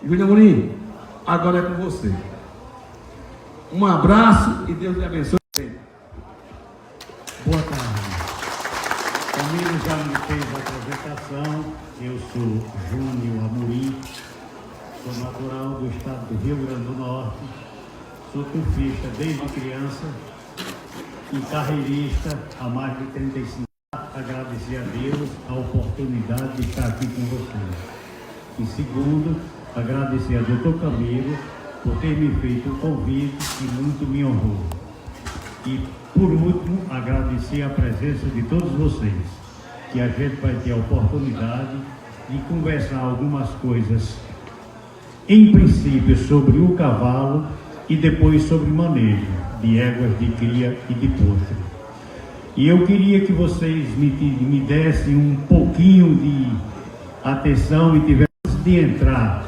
Júlia Amorim, agora é com você. Um abraço e Deus lhe abençoe. Boa tarde. Camilo já me fez a apresentação. Eu sou Júnior Amorim, sou natural do estado do Rio Grande do Norte, sou surfista desde criança e carreirista há mais de 35 anos. Agradecer a Deus a oportunidade de estar aqui com vocês. E segundo, agradecer a Dr. Camilo por ter me feito o convite que muito me honrou. E por último, agradecer a presença de todos vocês, que a gente vai ter a oportunidade de conversar algumas coisas, em princípio sobre o cavalo e depois sobre manejo de éguas de cria e de potro. E eu queria que vocês me dessem um pouquinho de atenção e tivessem de entrar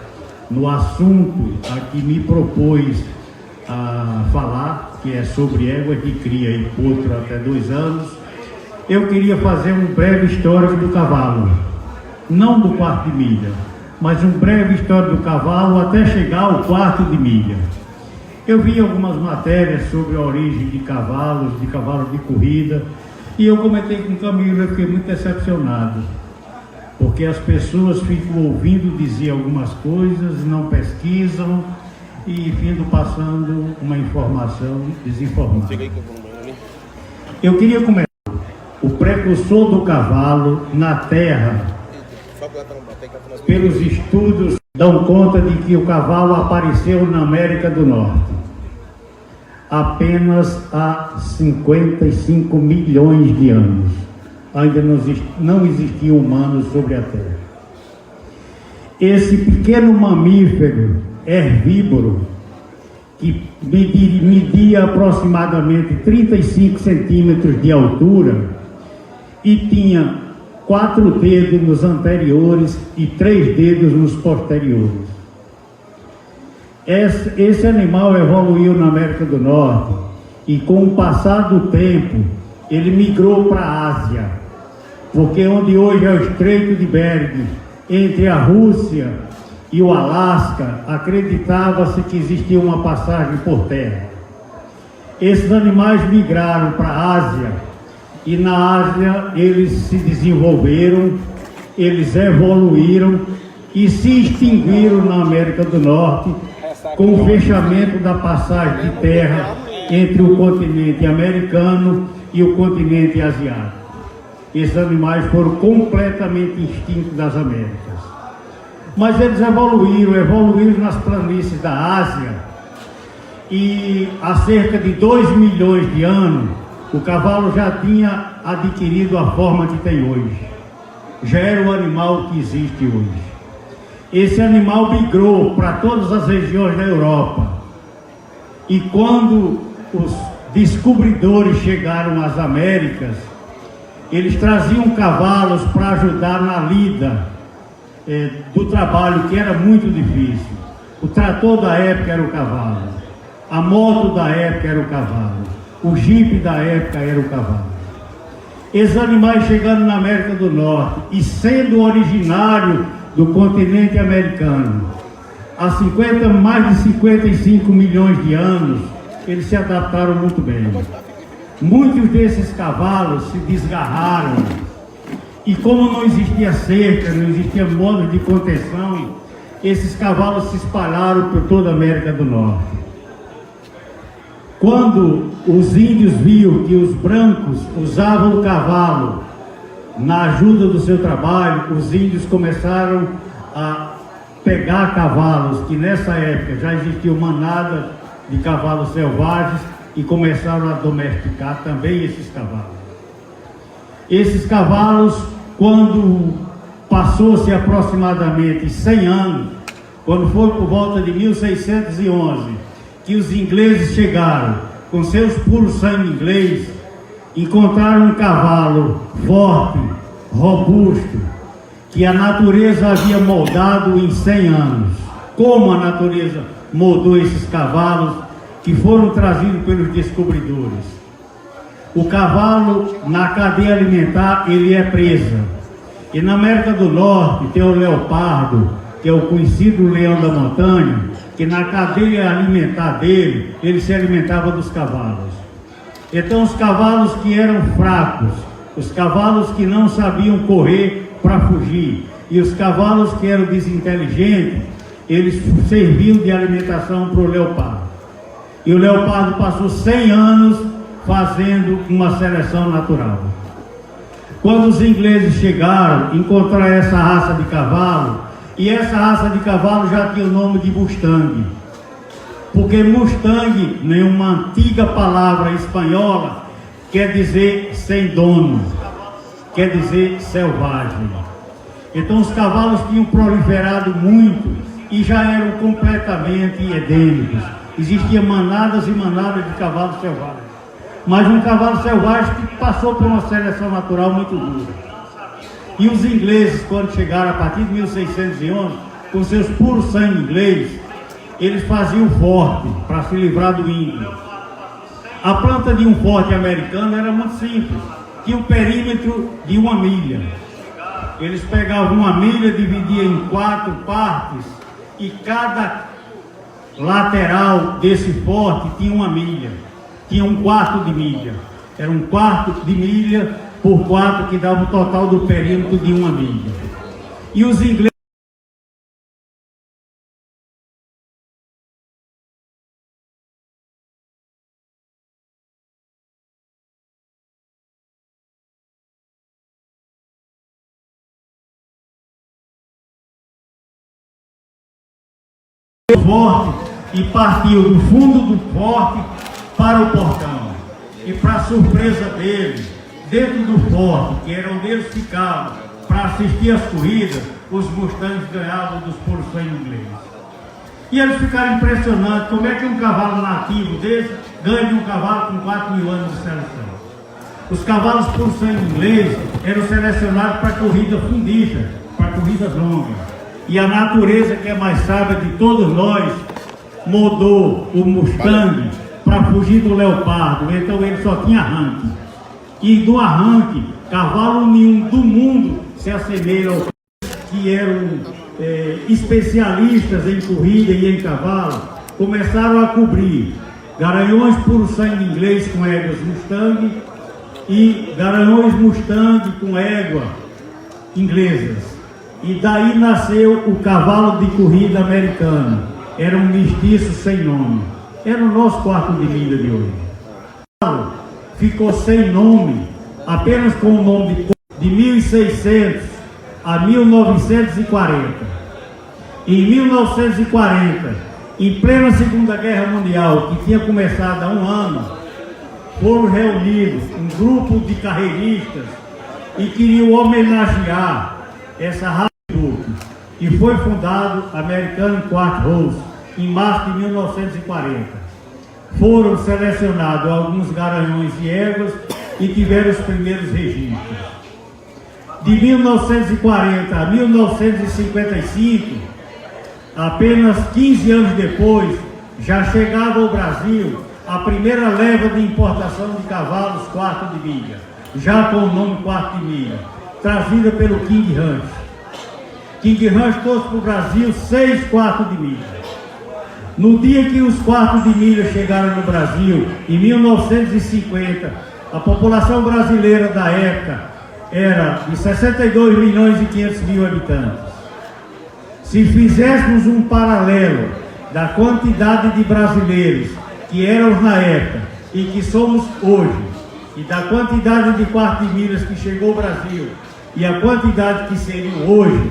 no assunto a que me propôs a falar, que é sobre éguas de cria e potro até 2 anos. Eu queria fazer um breve histórico do cavalo, não do quarto de milha, mas um breve histórico do cavalo até chegar ao quarto de milha. Eu vi algumas matérias sobre a origem de cavalos de corrida, e eu comentei com o Camilo, eu fiquei muito decepcionado, porque as pessoas ficam ouvindo dizer algumas coisas, não pesquisam, e vindo passando uma informação desinformada. Eu queria começar. O precursor do cavalo na Terra, pelos estudos, dão conta de que o cavalo apareceu na América do Norte apenas há 55 milhões de anos. Ainda não existiam humanos sobre a Terra. Esse pequeno mamífero herbívoro, que media aproximadamente 35 centímetros de altura e tinha 4 dedos nos anteriores e 3 dedos nos posteriores. Esse animal evoluiu na América do Norte e, com o passar do tempo, ele migrou para a Ásia, porque onde hoje é o Estreito de Bering, entre a Rússia e o Alasca, acreditava-se que existia uma passagem por terra. Esses animais migraram para a Ásia e na Ásia eles se desenvolveram, eles evoluíram e se extinguiram na América do Norte com o fechamento da passagem de terra entre o continente americano e o continente asiático. Esses animais foram completamente extintos das Américas. Mas eles evoluíram nas planícies da Ásia, e há cerca de 2 milhões de anos o cavalo já tinha adquirido a forma que tem hoje. Já era o animal que existe hoje. Esse animal migrou para todas as regiões da Europa, e quando os descobridores chegaram às Américas, eles traziam cavalos para ajudar na lida do trabalho, que era muito difícil. O trator da época era o cavalo, a moto da época era o cavalo, o jipe da época era o cavalo. Esses animais chegando na América do Norte e sendo originário do continente americano, há mais de 55 milhões de anos, eles se adaptaram muito bem. Muitos desses cavalos se desgarraram, e como não existia cerca, não existia modo de contenção, esses cavalos se espalharam por toda a América do Norte. Quando os índios viram que os brancos usavam o cavalo na ajuda do seu trabalho, os índios começaram a pegar cavalos, que nessa época já existiam manadas de cavalos selvagens, e começaram a domesticar também esses cavalos. Esses cavalos, quando passou-se aproximadamente 100 anos, quando foi por volta de 1611, que os ingleses chegaram com seus puros sangue inglês, encontraram um cavalo forte, robusto, que a natureza havia moldado em 100 anos. Como a natureza moldou esses cavalos que foram trazidos pelos descobridores? O cavalo, na cadeia alimentar, ele é presa. E na América do Norte tem o leopardo, que é o conhecido leão da montanha, que na cadeia alimentar dele, ele se alimentava dos cavalos. Então os cavalos que eram fracos, os cavalos que não sabiam correr para fugir, e os cavalos que eram desinteligentes, eles serviam de alimentação para o leopardo. E o leopardo passou 100 anos fazendo uma seleção natural. Quando os ingleses chegaram, encontraram essa raça de cavalo, e essa raça de cavalo já tinha o nome de Mustang. Porque Mustang, em uma antiga palavra espanhola, quer dizer sem dono, quer dizer selvagem. Então os cavalos tinham proliferado muito e já eram completamente edêmicos. Existiam manadas e manadas de cavalos selvagens. Mas um cavalo selvagem que passou por uma seleção natural muito dura. E os ingleses, quando chegaram a partir de 1611, com seus puros sangue inglês, eles faziam forte para se livrar do índio. A planta de um forte americano era muito simples, tinha um perímetro de 1 milha. Eles pegavam 1 milha, dividiam em 4 partes, e cada lateral desse forte tinha 1 milha, tinha 1/4 de milha. Era 1/4 de milha por 4, que dava o total do perímetro de 1 milha. E os ingleses forte e partiu do fundo do forte para o portão. E para surpresa dele, dentro do forte, que era onde eles ficavam para assistir as corridas, os Mustangs ganhavam dos puros sangue ingleses. E eles ficaram impressionados como é que um cavalo nativo desse ganha de um cavalo com 4.000 anos de seleção. Os cavalos por sangue inglês eram selecionados para corrida fundista, para corridas longas. E a natureza, que é mais sábia de todos nós, mudou o Mustang para fugir do leopardo. Então ele só tinha arranque. E do arranque, cavalo nenhum do mundo se assemelha ao que eram especialistas em corrida e em cavalo. Começaram a cobrir garanhões por sangue inglês com éguas Mustang e garanhões Mustang com égua inglesas. E daí nasceu o cavalo de corrida americano. Era um mestiço sem nome. Era o nosso 4 de milha de hoje. O cavalo ficou sem nome, apenas com o nome de 1600 a 1940. Em 1940, em plena Segunda Guerra Mundial, que tinha começado há 1 ano, foram reunidos um grupo de carreiristas e queriam homenagear essa raça de grupo. E foi fundado American Quarter Horse em março de 1940. Foram selecionados alguns garanhões e éguas e tiveram os primeiros registros. De 1940 a 1955, apenas 15 anos depois, já chegava ao Brasil a primeira leva de importação de cavalos 4 de milha, já com o nome 4 de milha, trazida pelo King Ranch. King Ranch trouxe para o Brasil 6 4 de milha. No dia que os 4 de milha chegaram no Brasil, em 1950, a população brasileira da época era de 62 milhões e 500 mil habitantes. Se fizéssemos um paralelo da quantidade de brasileiros que éramos na época e que somos hoje, e da quantidade de 4 de milhas que chegou ao Brasil e a quantidade que seriam hoje,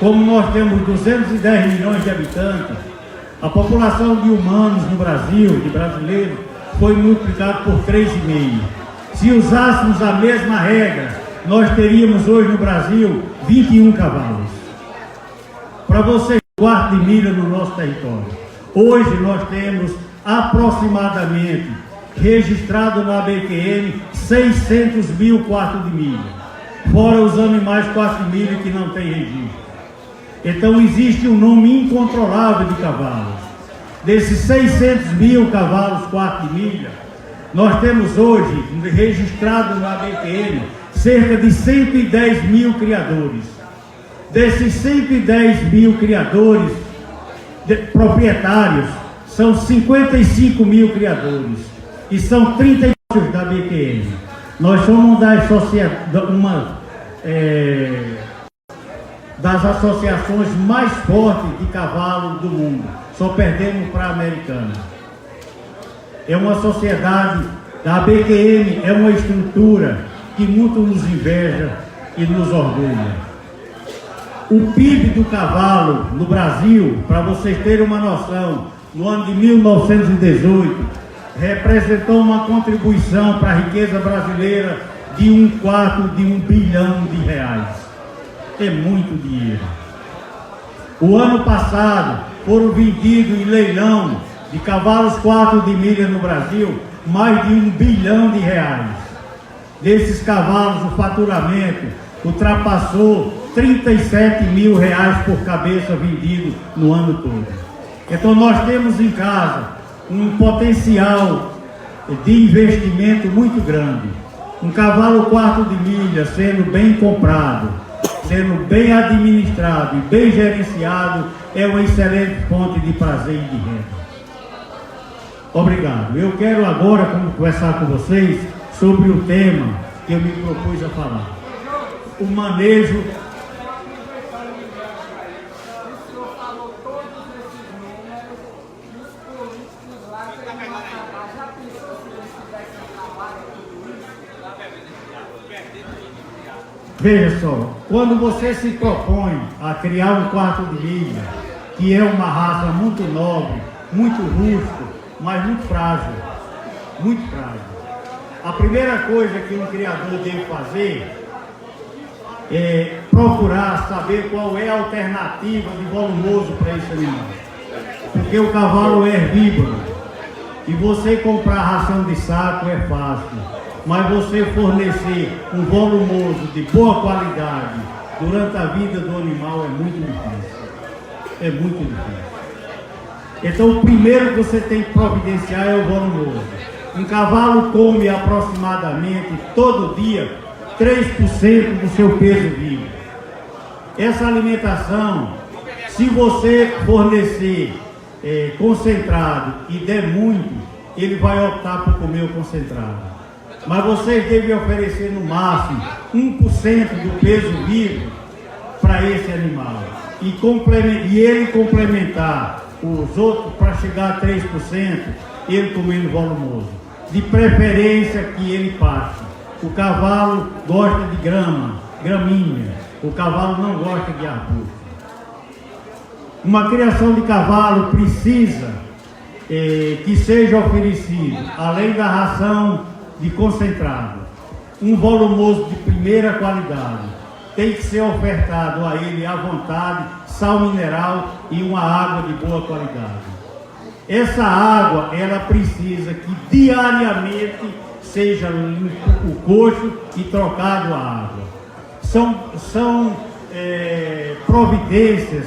como nós temos 210 milhões de habitantes, a população de humanos no Brasil, de brasileiros, foi multiplicada por 3,5. Se usássemos a mesma regra, nós teríamos hoje no Brasil 21 cavalos. Para vocês, 4 de milha no nosso território. Hoje nós temos aproximadamente, registrado na BQN, 600 mil 4 de milha. Fora os animais 4 de milha que não tem registro. Então existe um número incontrolável de cavalos. Desses 600 mil cavalos 4 de milha, nós temos hoje, registrado na BTN, cerca de 110 mil criadores. Desses 110 mil criadores, proprietários, são 55 mil criadores e são 30 da BQM. Nós somos das associações mais fortes de cavalo do mundo. Só perdemos para a Americana. É uma sociedade, da BQM é uma estrutura que muito nos inveja e nos orgulha. O PIB do cavalo no Brasil, para vocês terem uma noção, no ano de 1918, representou uma contribuição para a riqueza brasileira de 1/4 de R$1 bilhão. É muito dinheiro. O ano passado foram vendidos em leilão de cavalos 4 de milha no Brasil mais de R$1 bilhão. Desses cavalos, o faturamento ultrapassou R$37 mil por cabeça vendido no ano todo. Então nós temos em casa um potencial de investimento muito grande. Um cavalo 4 de milha sendo bem comprado, sendo bem administrado e bem gerenciado, é uma excelente fonte de prazer e de renda. Obrigado. Eu quero agora conversar com vocês sobre o tema que eu me propus a falar. O manejo. Veja só, quando você se propõe a criar um 4 de milha, que é uma raça muito nobre, muito rústica, mas muito frágil, a primeira coisa que um criador deve fazer é procurar saber qual é a alternativa de volumoso para esse animal. Porque o cavalo é herbívoro e você comprar ração de saco é fácil, mas você fornecer um volumoso de boa qualidade durante a vida do animal é muito difícil. É muito difícil. Então o primeiro que você tem que providenciar é o volumoso. Um cavalo come aproximadamente todo dia 3% do seu peso vivo. Essa alimentação, se você fornecer concentrado e der muito, ele vai optar por comer o concentrado. Mas vocês devem oferecer no máximo 1% do peso vivo para esse animal. E ele complementar os outros para chegar a 3%, ele comendo volumoso. De preferência que ele passe. O cavalo gosta de graminha. O cavalo não gosta de arbusto. Uma criação de cavalo precisa que seja oferecido, além da ração de concentrado, um volumoso de primeira qualidade. Tem que ser ofertado a ele à vontade, sal mineral e uma água de boa qualidade. Essa água, ela precisa que diariamente seja limpo o coxo e trocado a água. São providências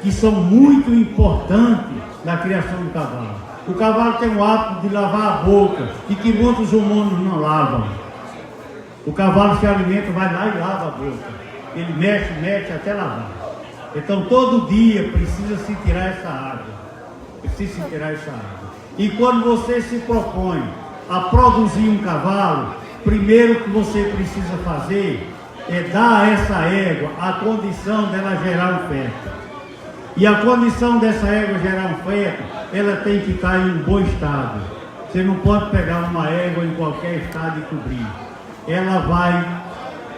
que são muito importantes na criação do cavalo. O cavalo tem o hábito de lavar a boca e que muitos humanos não lavam. O cavalo se alimenta, vai lá e lava a boca. Ele mexe até lavar. Então todo dia precisa se tirar essa água. E quando você se propõe a produzir um cavalo, primeiro que você precisa fazer é dar a essa égua a condição dela gerar um feto. E a condição dessa égua gerar um feto, ela tem que estar em um bom estado. Você não pode pegar uma égua em qualquer estado e cobrir. Ela vai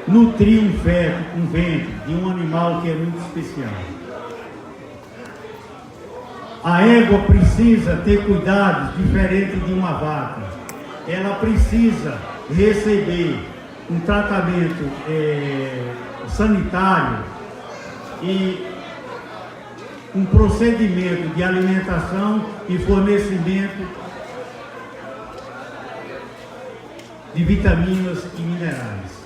nutrir um feto, um ventre de um animal que é muito especial. A égua precisa ter cuidados diferentes de uma vaca. Ela precisa receber um tratamento sanitário e um procedimento de alimentação e fornecimento de vitaminas e minerais.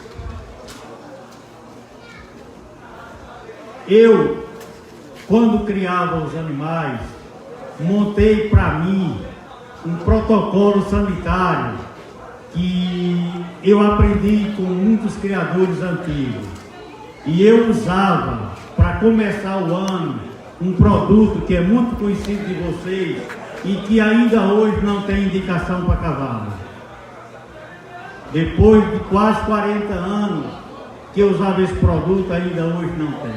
Eu, quando criava os animais, montei para mim um protocolo sanitário que eu aprendi com muitos criadores antigos. E eu usava para começar o ano, um produto que é muito conhecido de vocês e que ainda hoje não tem indicação para cavalo. Depois de quase 40 anos que eu usava esse produto, ainda hoje não tem.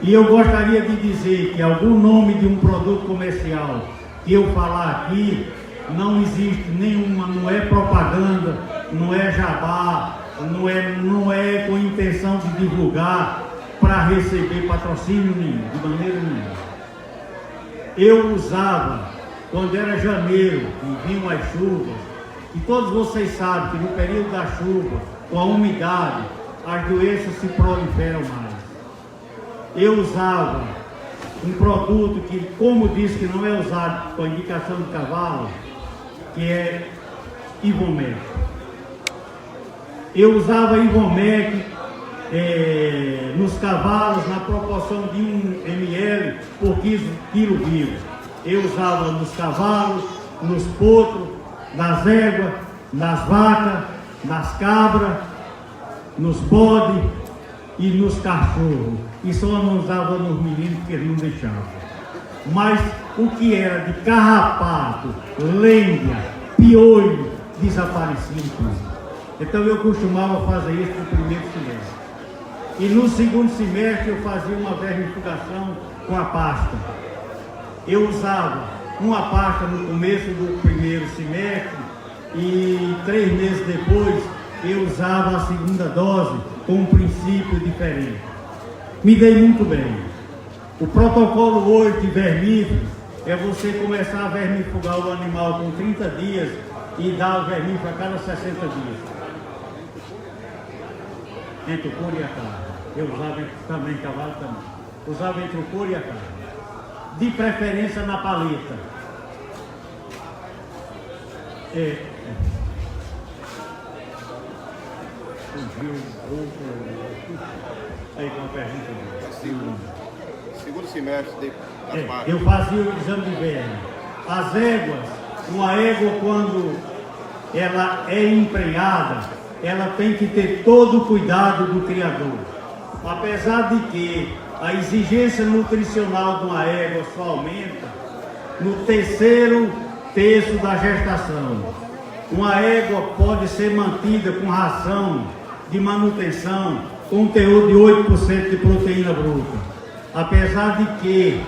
E eu gostaria de dizer que algum nome de um produto comercial que eu falar aqui, não existe nenhuma, não é propaganda, não é jabá, não é com intenção de divulgar para receber patrocínio nenhum, de maneira nenhuma. Eu usava, quando era janeiro e vinham as chuvas, e todos vocês sabem que no período da chuva, com a umidade, as doenças se proliferam mais. Eu usava um produto que, como disse que não é usado com a indicação de cavalo, que é Ivomec. Eu usava Ivomec nos cavalos na proporção de 1 ml por quilo vivo. Eu usava nos cavalos, nos potros, nas éguas, nas vacas, nas cabras, nos bodes e nos cachorros. E só não usava nos meninos porque eles não deixavam. Mas o que era de carrapato, lêndia, piolho, desaparecia tudo. Então eu costumava fazer isso no primeiro semestre. E no segundo semestre eu fazia uma vermifugação com a pasta. Eu usava uma pasta no começo do primeiro semestre e 3 meses depois eu usava a segunda dose com um princípio diferente. Me dei muito bem. O protocolo hoje de vermífugo é você começar a vermifugar o animal com 30 dias e dar o vermífugo a cada 60 dias. Entre o couro e a carne. Eu usava também, cavalo também. Usava entre o couro e a carne. De preferência na paleta. Aí com a pergunta. Segundo semestre das vacas. Eu fazia o exame de verme. As éguas, uma égua quando ela é emprenhada, ela tem que ter todo o cuidado do criador. Apesar de que a exigência nutricional de uma égua só aumenta no terceiro terço da gestação. Uma égua pode ser mantida com ração de manutenção com um teor de 8% de proteína bruta. Apesar de que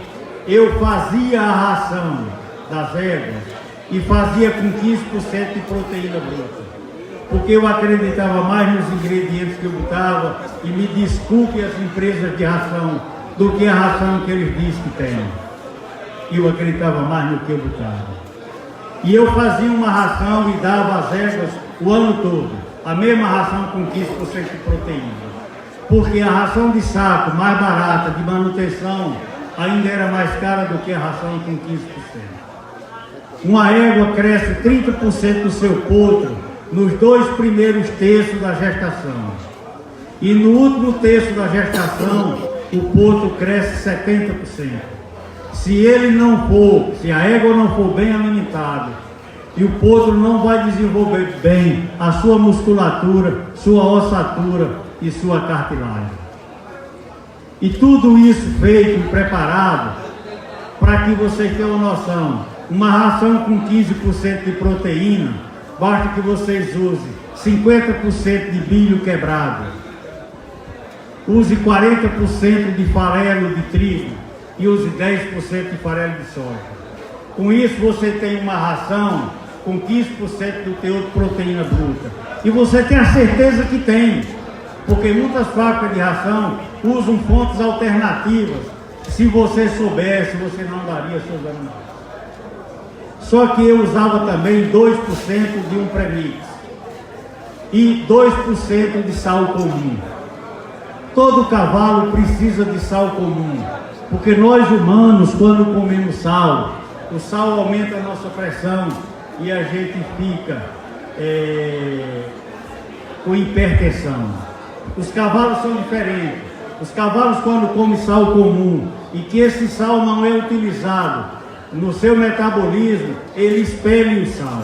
eu fazia a ração das éguas e fazia com 15% de proteína bruta. Porque eu acreditava mais nos ingredientes que eu botava, e me desculpe as empresas de ração, do que a ração que eles dizem que tem. Eu acreditava mais no que eu botava. E eu fazia uma ração e dava às éguas o ano todo, a mesma ração com 15% de proteína. Porque a ração de saco, mais barata, de manutenção, ainda era mais cara do que a ração com 15%. Uma égua cresce 30% do seu potro nos 2 primeiros terços da gestação. E no último terço da gestação, o potro cresce 70%. Se a égua não for bem alimentada, e o potro não vai desenvolver bem a sua musculatura, sua ossatura e sua cartilagem. E tudo isso feito e preparado para que vocês tenham noção. Uma ração com 15% de proteína, basta que vocês usem 50% de milho quebrado, use 40% de farelo de trigo e use 10% de farelo de soja. Com isso você tem uma ração com 15% do teor de proteína bruta. E você tem a certeza que tem, porque muitas fábricas de ração usam fontes alternativas. Se você soubesse, você não daria seus animais. Só que eu usava também 2% de um premix e 2% de sal comum. Todo cavalo precisa de sal comum, porque nós humanos, quando comemos sal, o sal aumenta a nossa pressão e a gente fica com hipertensão. Os cavalos são diferentes. Os cavalos, quando comem sal comum e que esse sal não é utilizado no seu metabolismo, ele expele o sal.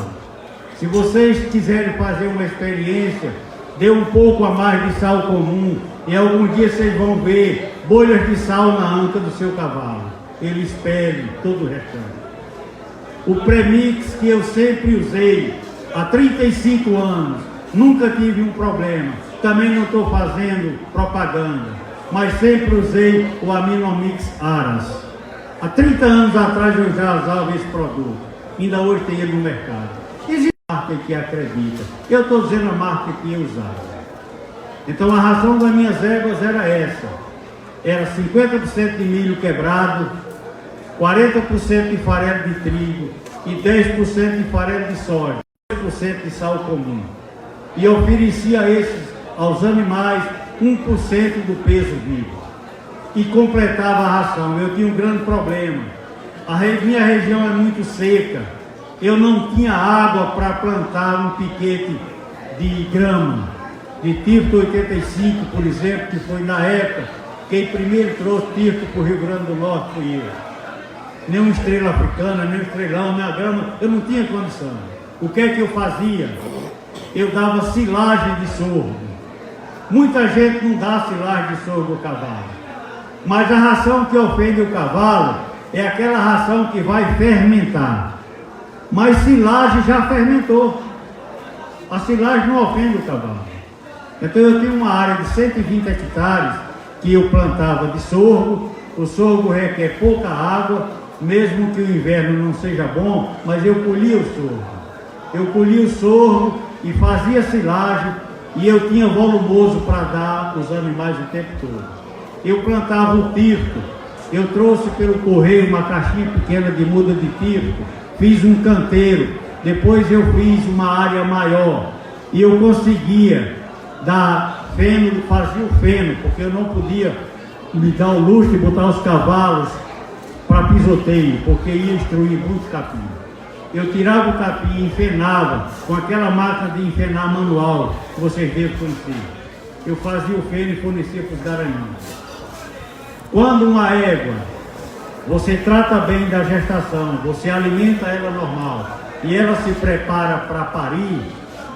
Se vocês quiserem fazer uma experiência, dê um pouco a mais de sal comum e algum dia vocês vão ver bolhas de sal na anca do seu cavalo. Ele espere todo o restante. O premix que eu sempre usei há 35 anos, nunca tive um problema. Também não estou fazendo propaganda, mas sempre usei o Aminomix Aras. Há 30 anos atrás eu já usava esse produto. Ainda hoje tem ele no mercado. Existe marca que acredita. Eu estou dizendo a marca que eu usava. Então a ração das minhas éguas era essa. Era 50% de milho quebrado, 40% de farelo de trigo e 10% de farelo de soja, 10% de sal comum. E oferecia aos animais 1% do peso vivo. E completava a ração. Eu tinha um grande problema. Minha região é muito seca. Eu não tinha água para plantar um piquete de grama, de Tirto 85, por exemplo, que foi na época, quem primeiro trouxe Tirto para o Rio Grande do Norte fui eu. Nem uma estrela africana, nem um estrelão, nem a grama, eu não tinha condição. O que é que eu fazia? Eu dava silagem de sorgo. Muita gente não dá silagem de sorgo ao cavalo. Mas a ração que ofende o cavalo é aquela ração que vai fermentar. Mas silagem já fermentou. A silagem não ofende o cavalo. Então eu tinha uma área de 120 hectares que eu plantava de sorgo. O sorgo requer pouca água, mesmo que o inverno não seja bom, mas eu colhia o sorgo. Eu colhia o sorgo e fazia silagem e eu tinha volumoso para dar aos animais o tempo todo. Eu plantava o tirto. Eu trouxe pelo correio uma caixinha pequena de muda de tirto, fiz um canteiro, depois eu fiz uma área maior e eu conseguia dar feno, fazia o feno, porque eu não podia me dar o luxo de botar os cavalos para pisoteio, porque ia destruir muitos capim. Eu tirava o capim e enfenava com aquela máquina de enfenar manual que vocês devem conhecer. Eu fazia o feno e fornecia para os garanhões. Quando uma égua, você trata bem da gestação, você alimenta ela normal e ela se prepara para parir,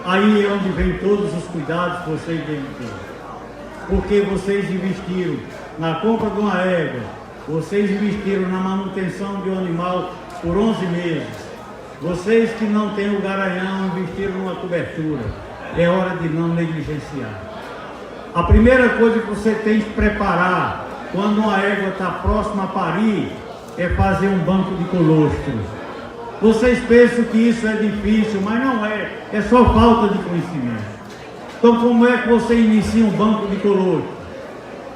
aí é onde vem todos os cuidados que vocês devem ter. Porque vocês investiram na compra de uma égua, vocês investiram na manutenção de um animal por 11 meses. Vocês que não têm o garanhão investiram numa cobertura. É hora de não negligenciar. A primeira coisa que você tem que preparar quando uma égua está próxima a parir é fazer um banco de colostro. Vocês pensam que isso é difícil, mas não é. É só falta de conhecimento. Então como é que você inicia um banco de colostro?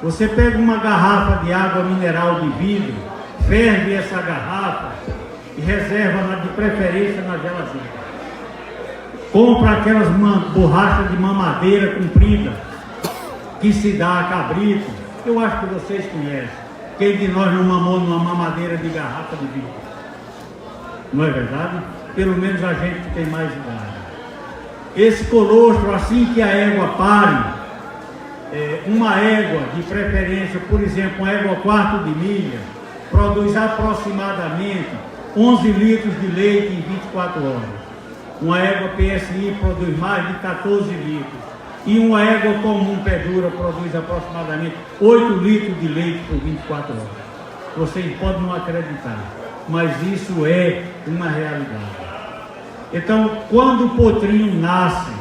Você pega uma garrafa de água mineral de vidro, ferve essa garrafa e reserva de preferência na geladeira. Compra aquelas borrachas de mamadeira comprida que se dá a cabrito. Eu acho que vocês conhecem. Quem de nós não mamou numa mamadeira de garrafa de vidro? Não é verdade? Pelo menos a gente que tem mais idade. Esse colostro, assim que a égua pare, uma égua de preferência, por exemplo, uma égua quarto de milha, produz aproximadamente 11 litros de leite em 24 horas. Uma égua PSI produz mais de 14 litros. E uma égua comum pé dura produz aproximadamente 8 litros de leite por 24 horas. Vocês podem não acreditar, mas isso é uma realidade. Então, quando o potrinho nasce,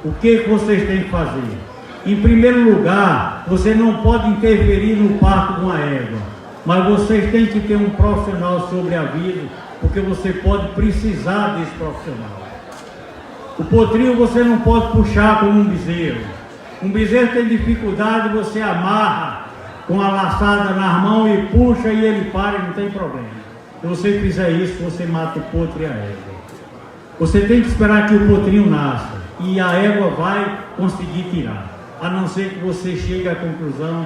o que vocês têm que fazer? Em primeiro lugar, você não pode interferir no parto de uma égua, mas vocês têm que ter um profissional sobre aviso, porque você pode precisar desse profissional. O potrinho você não pode puxar como um bezerro. Um bezerro tem dificuldade, você amarra com a laçada na mão e puxa e ele para e não tem problema. Se você fizer isso, você mata o potro e a égua. Você tem que esperar que o potrinho nasça e a égua vai conseguir tirar. A não ser que você chegue à conclusão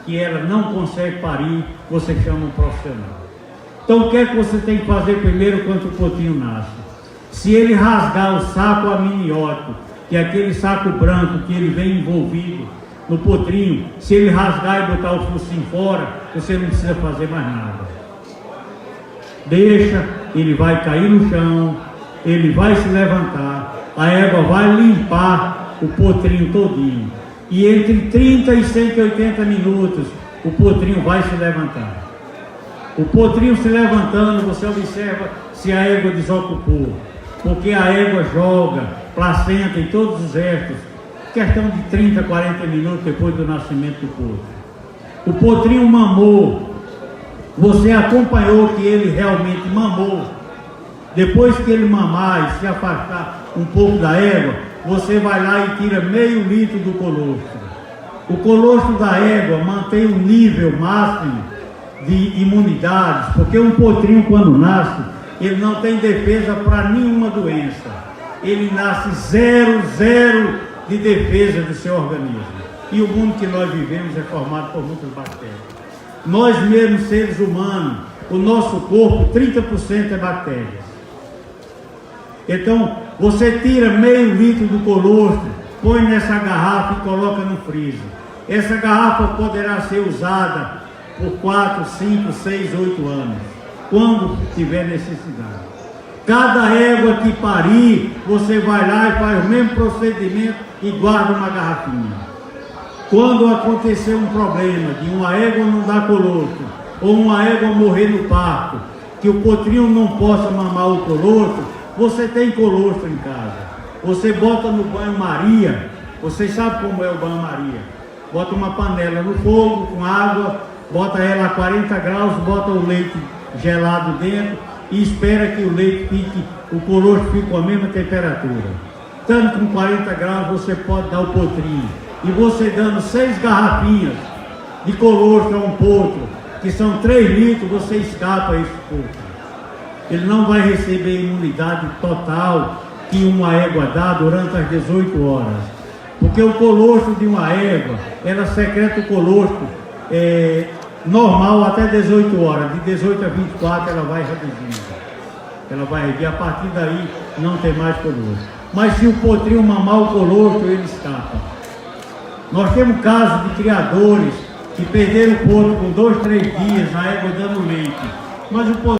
que ela não consegue parir, você chama um profissional. Então o que é que você tem que fazer primeiro quando o potrinho nasce? Se ele rasgar o saco amniótico, que é aquele saco branco que ele vem envolvido no potrinho, se ele rasgar e botar o focinho fora, você não precisa fazer mais nada. Deixa, ele vai cair no chão, ele vai se levantar, a égua vai limpar o potrinho todinho. E entre 30 e 180 minutos, o potrinho vai se levantar. O potrinho se levantando, você observa se a égua desocupou, porque a égua joga placenta e todos os restos, questão de 30, 40 minutos depois do nascimento do potro. O potrinho mamou, você acompanhou que ele realmente mamou. Depois que ele mamar e se afastar um pouco da égua, você vai lá e tira meio litro do colostro. O colostro da égua mantém um nível máximo de imunidades, porque um potrinho quando nasce, ele não tem defesa para nenhuma doença. Ele nasce zero de defesa do seu organismo. E o mundo que nós vivemos é formado por muitas bactérias. Nós mesmos, seres humanos, o nosso corpo, 30% é bactérias. Então, você tira meio litro do colostro, põe nessa garrafa e coloca no freezer. Essa garrafa poderá ser usada por 4, 5, 6, 8 anos, quando tiver necessidade. Cada égua que parir, você vai lá e faz o mesmo procedimento e guarda uma garrafinha. Quando acontecer um problema de uma égua não dar colostro, ou uma égua morrer no parto, que o potrinho não possa mamar o colostro, você tem colostro em casa. Você bota no banho-maria, vocês sabem como é o banho-maria. Bota uma panela no fogo com água, bota ela a 40 graus, bota o leite gelado dentro e espera que o leite fique, o colostro fique com a mesma temperatura. Tanto com 40 graus você pode dar o potrinho. E você dando 6 garrafinhas de colostro a um potro, que são 3 litros, você escapa esse potro. Ele não vai receber a imunidade total que uma égua dá durante as 18 horas. Porque o colostro de uma égua, ela secreta o colostro normal até 18 horas. De 18 a 24 ela vai reduzindo. Ela vai reduzir. A partir daí não tem mais colostro. Mas se o potrinho mamar o colostro, ele escapa. Nós temos casos de criadores que perderam o potro com 2, 3 dias, a égua dando leite. Mas o potro